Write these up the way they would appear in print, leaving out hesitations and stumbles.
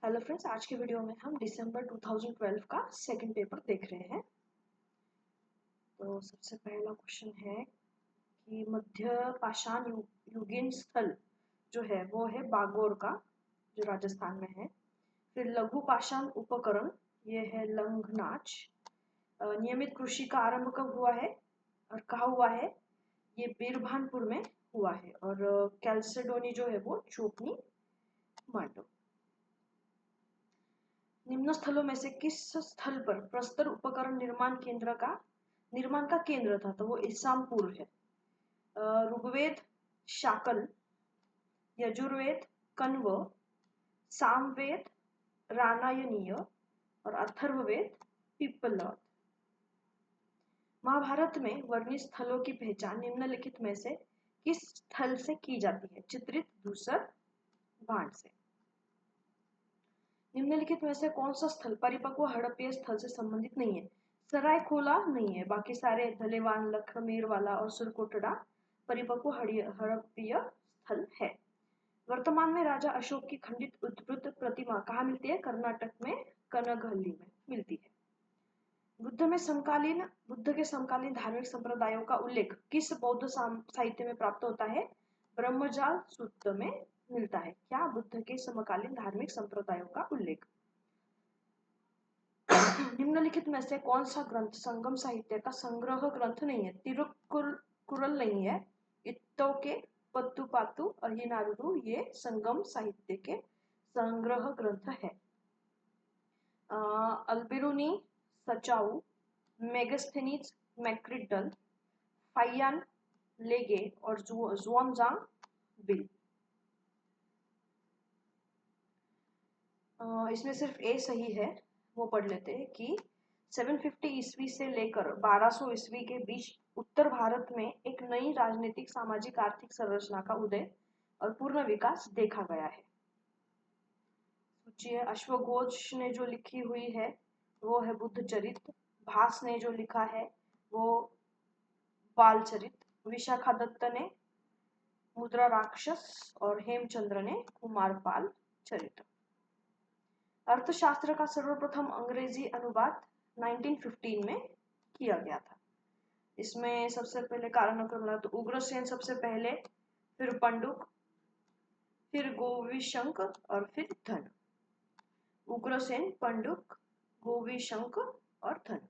Hello friends, आज के video में हम दिसंबर 2012 का सेकंड पेपर देख रहे हैं। तो सबसे पहला क्वेश्चन है कि मध्य पाषाण युगीन स्थल जो है वो है बागोर का, जो राजस्थान में है। फिर लघु पाषाण उपकरण, ये है लंघनाच। नियमित कृषि का आरंभ कब हुआ है और कहाँ हुआ है? ये बीरभानपुर में हुआ है। और कैल्सेडोनी जो है वो चोपनी मांडो। निम्न स्थलों में से किस स्थल पर प्रस्तर उपकरण निर्माण का केंद्र था? तो वो इसामपुर है। ऋग्वेद शाकल, यजुर्वेद कण्व, सामवेद रामायणीय और अथर्ववेद पिप्पलाद। महाभारत में वर्णित स्थलों की पहचान निम्नलिखित में से किस स्थल से की जाती है? चित्रित धूसर भांड से। निम्नलिखित में से कौन सा स्थल परिपक्व हड़प्पीय स्थल से संबंधित नहीं है? सरायखोला नहीं है, बाकी सारे धलेवान, लखमीर वाला और सुरकोटड़ा परिपक्व हड़प्पीय स्थल है। वर्तमान में राजा अशोक की खंडित उद्भूत प्रतिमा कहाँ मिलती है? कर्नाटक में कनगहल्ली में मिलती है। बुद्ध के समकालीन धार्मिक संप्रदायों का उल्लेख किस बौद्ध साहित्य में प्राप्त होता है? ब्रह्मजाल सूत्र में मिलता है। क्या बुद्ध के समकालीन धार्मिक संप्रदायों का उल्लेख? निम्नलिखित में से कौन सा ग्रंथ संगम साहित्य का संग्रह ग्रंथ नहीं है? तिरुकुरल नहीं है। इत्तोके पत्तुपातु अहिनारुडु ये संगम साहित्य के संग्रह ग्रंथ है। अल्बिरुनी सचाऊ, मेगस्थेनीज मैक्रिडल, फाइयान लेगे और जुआनजांग बिल। इसमें सिर्फ ए सही है, वो पढ़ लेते हैं कि 750 ईस्वी से लेकर 1200 ईस्वी के बीच उत्तर भारत में एक नई राजनीतिक, सामाजिक, आर्थिक संरचना का उदय और पूर्ण विकास देखा गया है। सूची है। अश्वघोष ने जो लिखी हुई है वो है बुद्ध चरित। भास ने जो लिखा है वो बाल चरित। विशाखा दत्त ने मुद्रा राक्षस और हेमचंद्र ने कुमारपाल चरित। अर्थशास्त्र का सर्वप्रथम अंग्रेजी अनुवाद 1915 में किया गया था। इसमें सबसे पहले कालानुक्रम लगा तो उग्रसेन सबसे पहले, फिर पंडुक, फिर गोविशंक और फिर धन। उग्रसेन, पंडुक, गोविशंक और धन।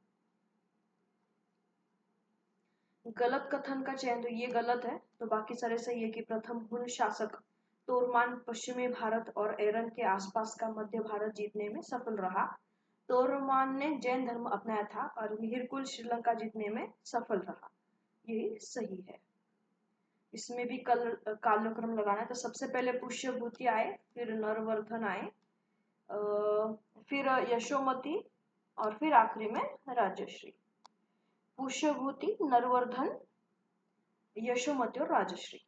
गलत कथन का चयन, तो ये गलत है, तो बाकी सारे सही है कि प्रथम हुन शासक तोरमान पश्चिमी भारत और एरन के आसपास का मध्य भारत जीतने में सफल रहा। तोरमान ने जैन धर्म अपनाया था और मिहिरकुल श्रीलंका जीतने में सफल रहा। यही सही है। इसमें भी कालक्रम लगाना है, तो सबसे पहले पुष्यभूति आए, फिर नरवर्धन आए, फिर यशोमती और फिर आखिरी में राजश्री। पुष्यभूति, नरवर्धन, यशोमती और राजश्री।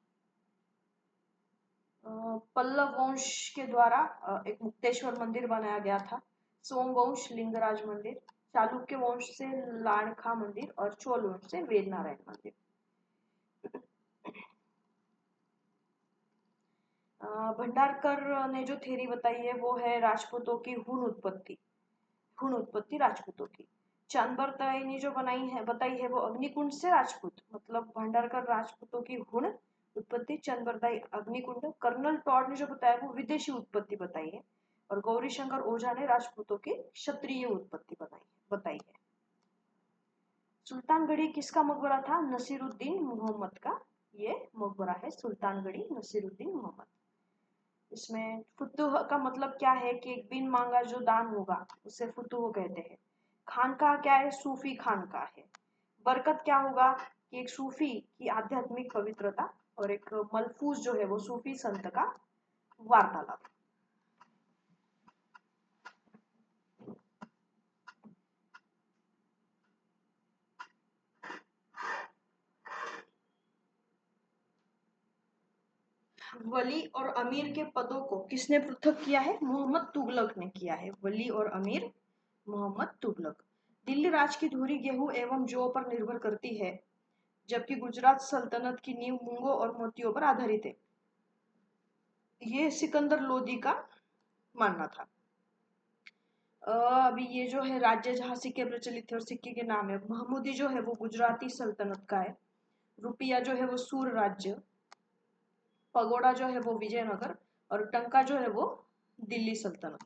पल्लव वंश के द्वारा एक मुक्तेश्वर मंदिर बनाया गया था। सोम वंश लिंगराज मंदिर, चालुक्य वंश से लाड़खा मंदिर और चोल वंश से वेदनारायण मंदिर। भंडारकर ने जो थ्योरी बताई है वो है राजपूतों की हुन उत्पत्ति राजपूतों की। चांदबरताई ने जो बताई है वो अग्निकुंड से राजपूत, मतलब भंडारकर राजपूतों की हुन उत्पत्ति, चंदबरताई अग्निकुंड। कर्नल टॉड ने जो बताया वो विदेशी उत्पत्ति बताई है और गौरी शंकर ओझा ने राजपूतों की क्षत्रिय उत्पत्ति बताई है। सुल्तानगढ़ी किसका मकबरा था? नसीरुद्दीन मोहम्मद का ये मकबरा है, सुल्तानगढ़ी नसीरुद्दीन मोहम्मद। इसमें फुतुह का मतलब क्या है? कि एक बिन मांगा जो दान होगा उसे फुतुह कहते हैं। खानकाह क्या है? सूफी खानकाह है। बरकत क्या होगा? कि एक सूफी की आध्यात्मिक पवित्रता और एक मलफूज जो है वो सूफी संत का वार्तालाप। वली और अमीर के पदों को किसने पृथक किया है? मोहम्मद तुगलक ने किया है। वली और अमीर मोहम्मद तुगलक। दिल्ली राज की धुरी गेहूं एवं जौ पर निर्भर करती है, जबकि गुजरात सल्तनत की नींव मूंगों और मोतियों पर आधारित है। ये सिकंदर लोदी का मानना था। अभी ये जो है राज्य जहाँ सिक्के प्रचलित थे और सिक्के के नाम है, महमूदी जो है वो गुजराती सल्तनत का है, रुपया जो है वो सूर राज्य, पगोड़ा जो है वो विजयनगर, और टंका जो है वो दिल्ली सल्तनत।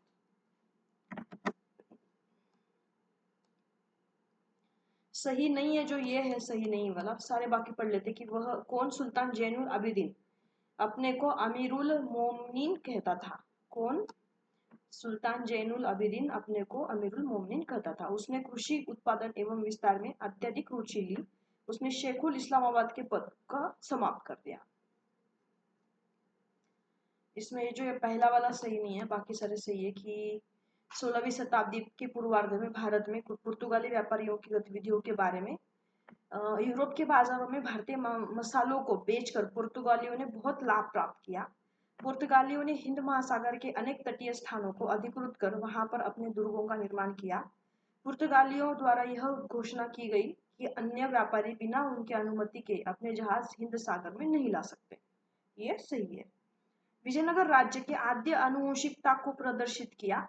सही नहीं है जो ये है, सही नहीं वाला सारे बाकी पढ़ लेते कि वह कौन सुल्तान जैनुल आबिदीन अपने को अमीरुल मोमिनीन कहता था। कौन? सुल्तान जैनुल आबिदीन अपने को अमीरुल मोमिनीन कहता था। उसने कृषि उत्पादन एवं विस्तार में अत्यधिक रुचि ली। उसने शेखुल इस्लामाबाद के पद का समाप्त कर दिया। इसमें ये जो ये पहला वाला सही नहीं है, बाकी सारे सही है कि 16वीं शताब्दी के पूर्वार्ध में भारत में पुर्तगाली व्यापारियों की गतिविधियों के बारे में यूरोप के बाजारों में भारतीय मसालों को बेचकर पुर्तगालियों ने बहुत लाभ प्राप्त किया। पुर्तगालियों ने हिंद महासागर के अनेक तटीय स्थानों को अधिकृत कर वहां पर अपने दुर्गों का निर्माण किया। पुर्तगालियों द्वारा यह घोषणा की गई कि अन्य व्यापारी बिना उनके अनुमति के अपने जहाज हिंद सागर में नहीं ला सकते। ये सही है। विजयनगर राज्य की आद्य आनुवंशिकता को प्रदर्शित किया।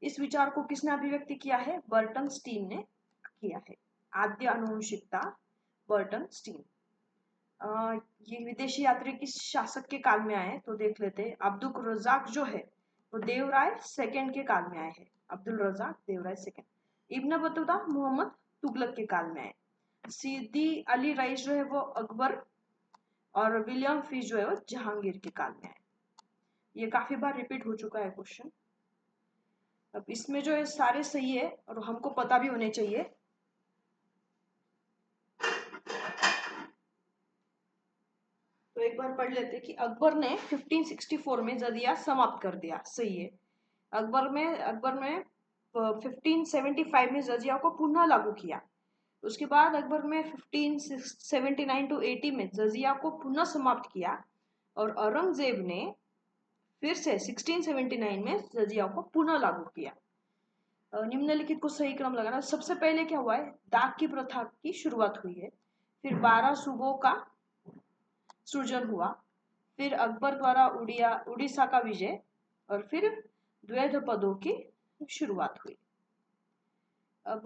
इस विचार को किसने अभिव्यक्ति किया है? बर्टन स्टीन ने किया है। आद्य आनुवंशिकता, बर्टन स्टीन। ये विदेशी यात्री किस शासक के काल में आए तो देख लेते हैं। अब्दुल रजाक जो है वो देवराय सेकंड के काल में आए हैं। Abdul Razzaq Devaraya second. Ibn Battuta Muhammad Tughlaq के काल में आए। सीदी अली रईस जो है वो अकबर, और विलियम फिश जो है वो जहांगीर के काल में आए। ये काफी बार रिपीट हो चुका है क्वेश्चन। अब इसमें जो है सारे सही है और हमको पता भी होने चाहिए। तो एक बार पढ़ लेते कि अकबर ने 1564 में जजिया समाप्त कर दिया। सही है। अकबर में 1575 में जजिया को पुनः लागू किया। उसके बाद अकबर में 1579 टू 80 में जजिया को पुनः समाप्त किया, और औरंगजेब ने फिर से 1679 में जजिया को पुनः लागू किया। निम्नलिखित को सही क्रम लगाना। सबसे पहले क्या हुआ है? दाग की प्रथा की शुरुआत हुई है। फिर 12 सूबों का सृजन हुआ। फिर अकबर द्वारा उड़ीसा का विजय, और फिर द्वैध पदों की शुरुआत हुई। अब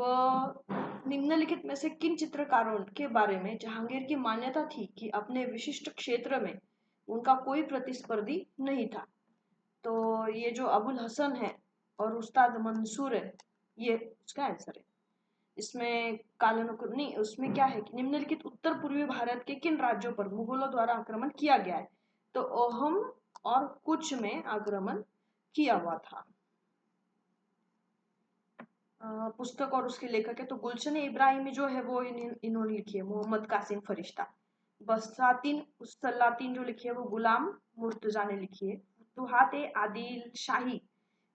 निम्नलिखित में से किन चित्रकारों के बारे में जहांगीर की मान्यता थी कि अपने विशिष्ट क्षेत्र में उनका कोई प्रतिस्पर्धी नहीं था? तो ये जो अबुल हसन है और उस्ताद मंसूर है, ये उसका आंसर है। इसमें कालानुक्रम नहीं, उसमें क्या है कि निम्नलिखित उत्तर पूर्वी भारत के किन राज्यों पर मुगलों द्वारा आक्रमण किया गया है? तो अहोम और कुछ में आक्रमण किया हुआ था। पुस्तक और उसके लेखक है तो गुलशन इब्राहिमी जो है वो इन्होंने लिखी है, मोहम्मद कासिम फरिश्ता। बसातीन सलातीन जो लिखी है वो गुलाम मुर्तजा ने लिखी है। फुतुहात आदिल शाही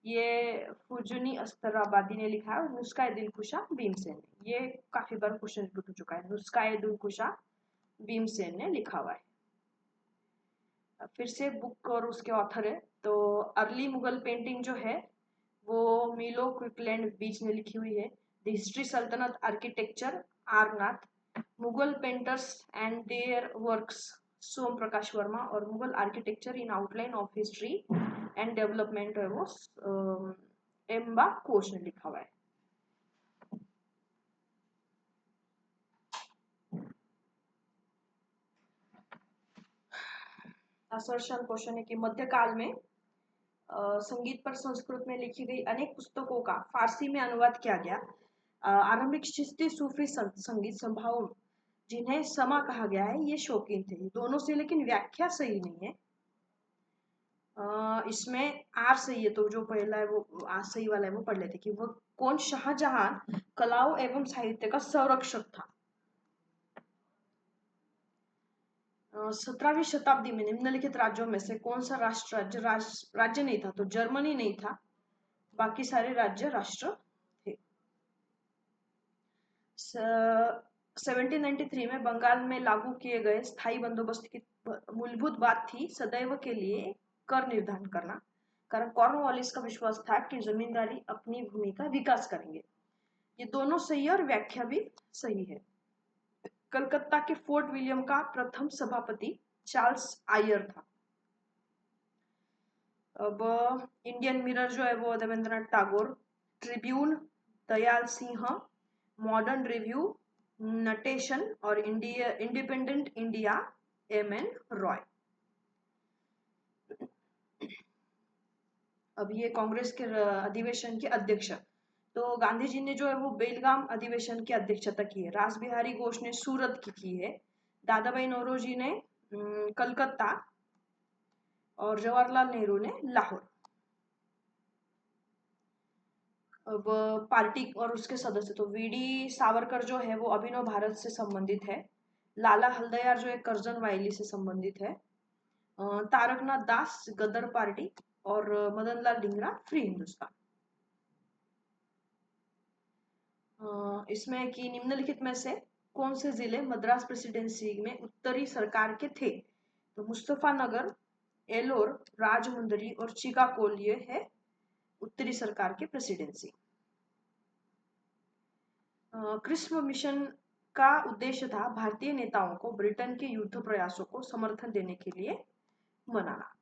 ये फुजनी अस्तराबादी ने लिखा है, और नुस्खा दिलकुशा भीमसेन ने। ये काफी बार क्वेश्चन रिपीट हो चुका है। नुस्खा दिलकुशा भीमसेन ने लिखा हुआ है। फिर से बुक और उसके ऑथर है तो अर्ली मुगल पेंटिंग जो है वो मिलो क्विकलैंड बीच ने लिखी हुई है। द हिस्ट्री सल्तनत architecture R Nath. Mughal painters and their works Som Prakash Verma. और Mughal architecture in outline of history and development है वो एम्बा कोच ने लिखा हुआ है। असर्शन क्वेश्चन है कि मध्यकाल में संगीत पर संस्कृत में लिखी गई अनेक पुस्तकों का फारसी में अनुवाद किया गया। आरंभिक चिश्ती सूफी संगीत संभाव जिन्हें समा कहा गया है ये शौकीन थे। दोनों से लेकिन व्याख्या सही नहीं है। इसमें आर सही है तो जो पहला है वो आर सही वाला है वो पढ़ लेते कि वह कौन शाहजहां कलाओं एवं साहित्य का संरक्षक था? 17वीं शताब्दी में निम्नलिखित राज्यों में से कौन सा राज्य नहीं था? तो जर्मनी नहीं था, बाकी सारे राज्य राष्ट्र थे। 1793 में बंगाल में लागू किए गए स्थायी बंदोबस्त की मूलभूत बात थी सदैव के लिए कर निर्धारण करना। कारण कॉर्नवालिस का विश्वास था कि जमींदारी अपनी भूमि का विकास करेंगे। ये दोनों सही है और व्याख्या भी सही है। कलकत्ता के फोर्ट विलियम का प्रथम सभापति चार्ल्स आयर था। अब इंडियन मिरर जो है वो Debendranath Tagore. Tribune Dayal Singh, Modern Review Natesan और इंडिपेंडेंट इंडिया एम.एन. रॉय। अब ये कांग्रेस के अधिवेशन के अध्यक्ष, तो गांधी जी ने जो है वो बेलगाम अधिवेशन की अध्यक्षता की है, रास बिहारी घोष ने सूरत की है, दादा भाई नौरोजी ने कलकत्ता और जवाहरलाल नेहरू ने लाहौर। अब पार्टी और उसके सदस्य, तो वीडी सावरकर जो है वो अभिनव भारत से संबंधित है, लाला हल्दयार जो है करजन वायली से संबंधित है, तारकनाथ दास गदर पार्टी और मदन लाल ढींगरा फ्री हिंदुस्तान। इसमें कि निम्नलिखित में से कौन से जिले मद्रास प्रेसिडेंसी में उत्तरी सरकार के थे, तो मुस्तफानगर, एलोर, राजमुंदरी और चिकागोल ये है उत्तरी सरकार के प्रेसिडेंसी। क्रिस्प मिशन का उद्देश्य था भारतीय नेताओं को ब्रिटेन के युद्ध प्रयासों को समर्थन देने के लिए मनाना।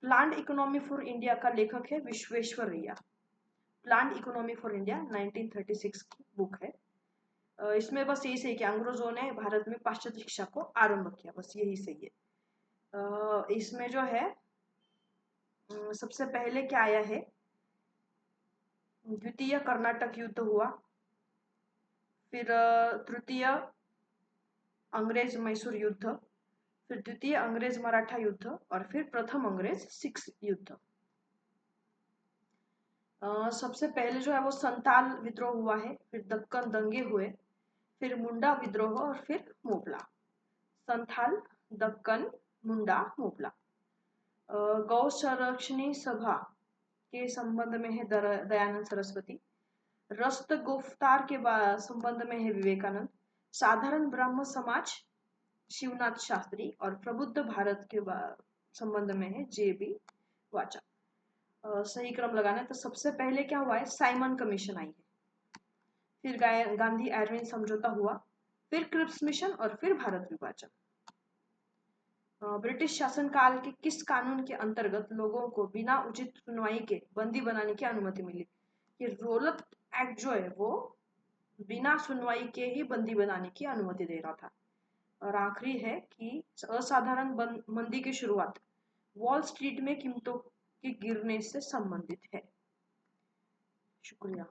प्लान्ड इकोनॉमी फॉर इंडिया का लेखक है Visvesvaraya. Planned economy for India 1936 की बुक है। इसमें बस यही सही कि अंग्रेजों ने भारत में पाश्चात्य शिक्षा को आरंभ किया, बस यही सही है। इसमें जो है सबसे पहले क्या आया है, द्वितीय कर्नाटक युद्ध हुआ, फिर तृतीय अंग्रेज मैसूर युद्ध, फिर द्वितीय अंग्रेज मराठा युद्ध और फिर प्रथम अंग्रेज सिख युद्ध। सबसे पहले जो है वो संताल विद्रोह हुआ है, फिर दक्कन दंगे हुए, फिर मुंडा विद्रोह और फिर मोपला। संथाल, दक्कन, मुंडा, मोपला। गौ संरक्षणी सभा के संबंध में है दयानंद सरस्वती। रस्त गुफ्तार के संबंध में है विवेकानंद। साधारण ब्रह्म समाज शिवनाथ शास्त्री और प्रबुद्ध भारत के संबंध में है जे.बी. वाचा। सही क्रम लगाना है तो सबसे पहले क्या हुआ है, साइमन कमीशन आई है, फिर गांधी एरविन समझौता हुआ, फिर क्रिप्स मिशन और फिर भारत विभाजन। ब्रिटिश शासनकाल के किस कानून के अंतर्गत लोगों को बिना उचित सुनवाई के बंदी बनाने की अनुमति मिली? ये रौलट एक्ट जो है वो बिना सुनवाई के ही बंदी बनाने की अनुमति दे रहा था। और आखिरी है कि असाधारण मंदी की शुरुआत वॉल स्ट्रीट में कीमतों के गिरने से संबंधित है। शुक्रिया।